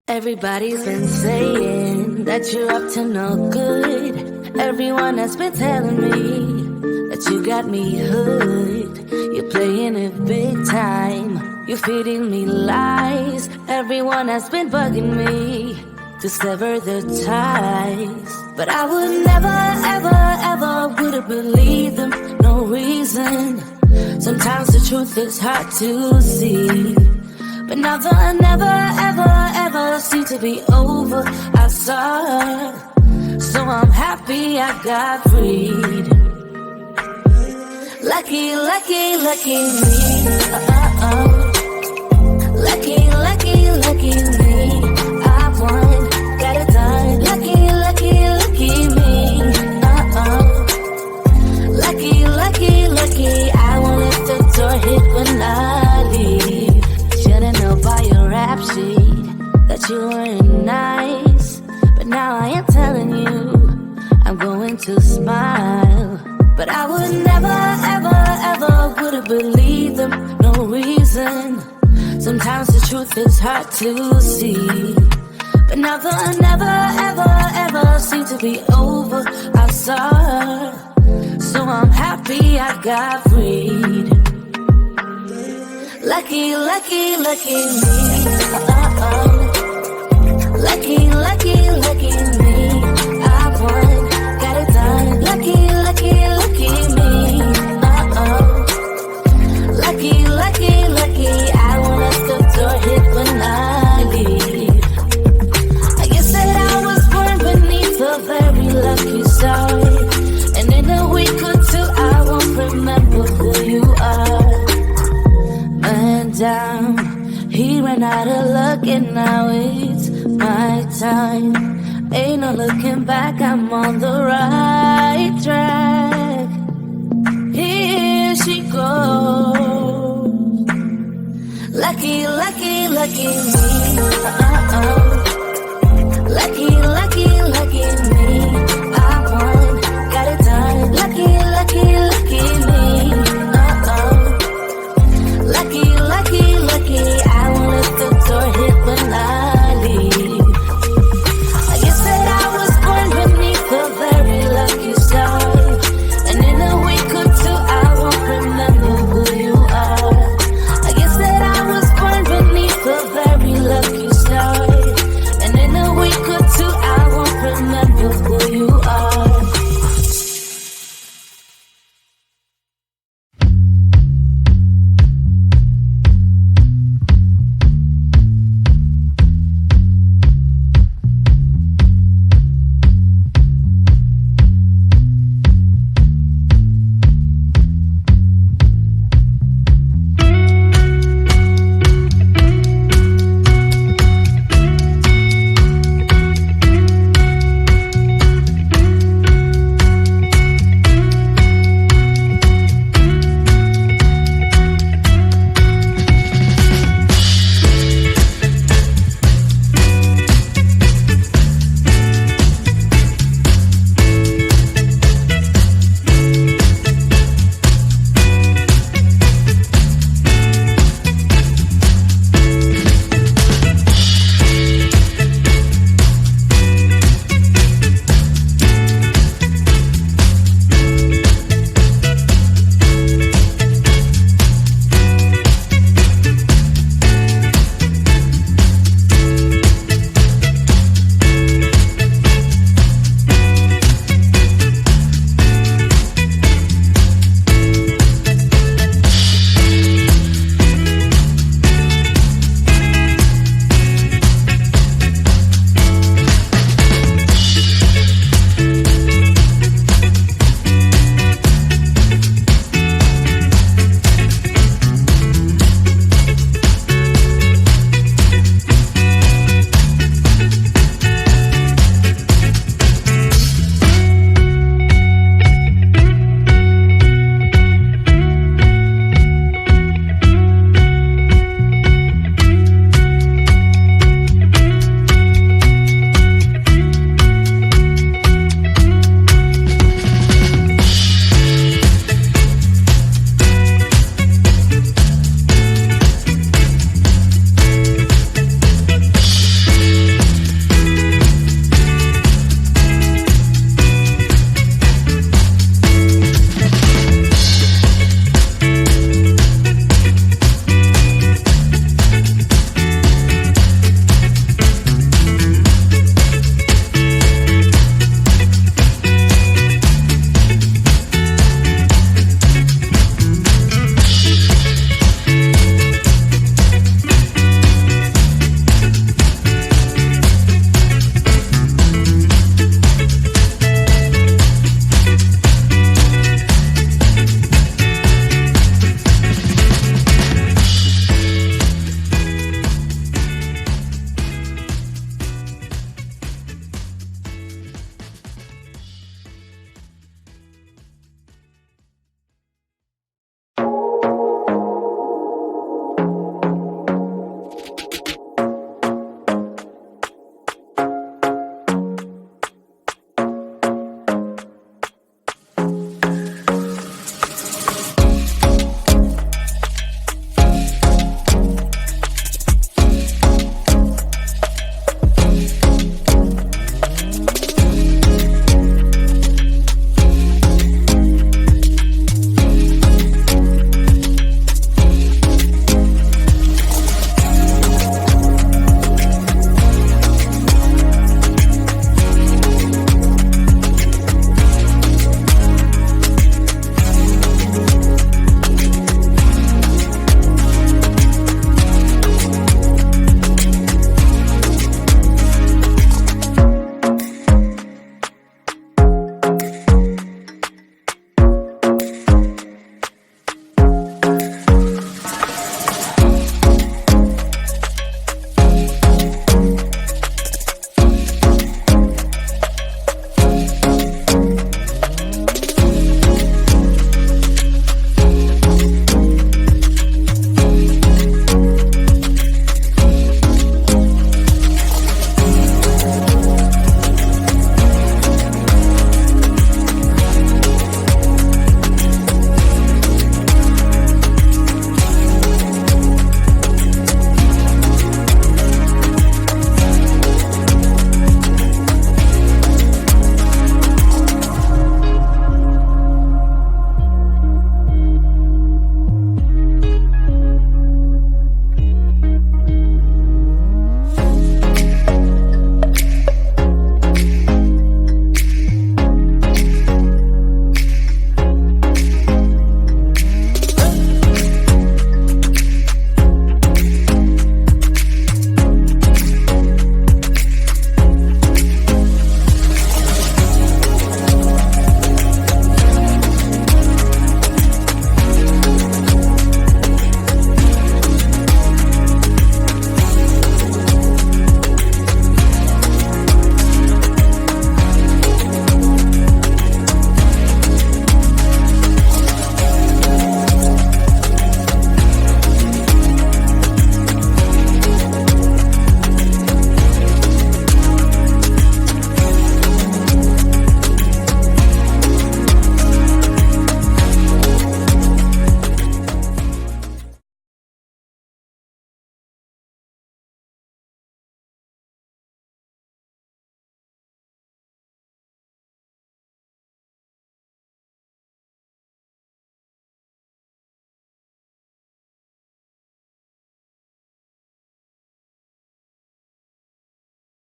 Everybody's been saying that you're up to no good. Everyone has been telling me that you got me hooked. You're playing it big time. You're feeding me lies. Everyone has been bugging me to sever the ties. But I would never, ever, ever would have believed them. No reason. Sometimes the truth is hard to see. But now the never, ever, ever seemed to be over. I saw her, so I'm happy I got freed. Lucky, lucky, lucky me. Lucky, lucky, lucky me. I won, got it done. Lucky, lucky, lucky me. Lucky, lucky, lucky. I won't let the door hit when I leave. Should've known by your rap sheet that you weren't nice. But now I am telling you, I'm going to smile. But I would never, ever, ever would have believed them. No reason. Sometimes the truth is hard to see. But now the never, ever, ever seemed to be over. I saw her, so I'm happy I got freed. Lucky, lucky, lucky me. Lucky, lucky, lucky me. I won, got it done. Lucky, lucky, lucky me. Lucky, lucky, lucky. I won't let the door hit when I leave. I guess that I was born beneath a very lucky star. And in a week or two, I won't remember who you are. Down. He ran out of luck and now it's my time. Ain't no looking back, I'm on the right track. Here she goes. Lucky, lucky, lucky me.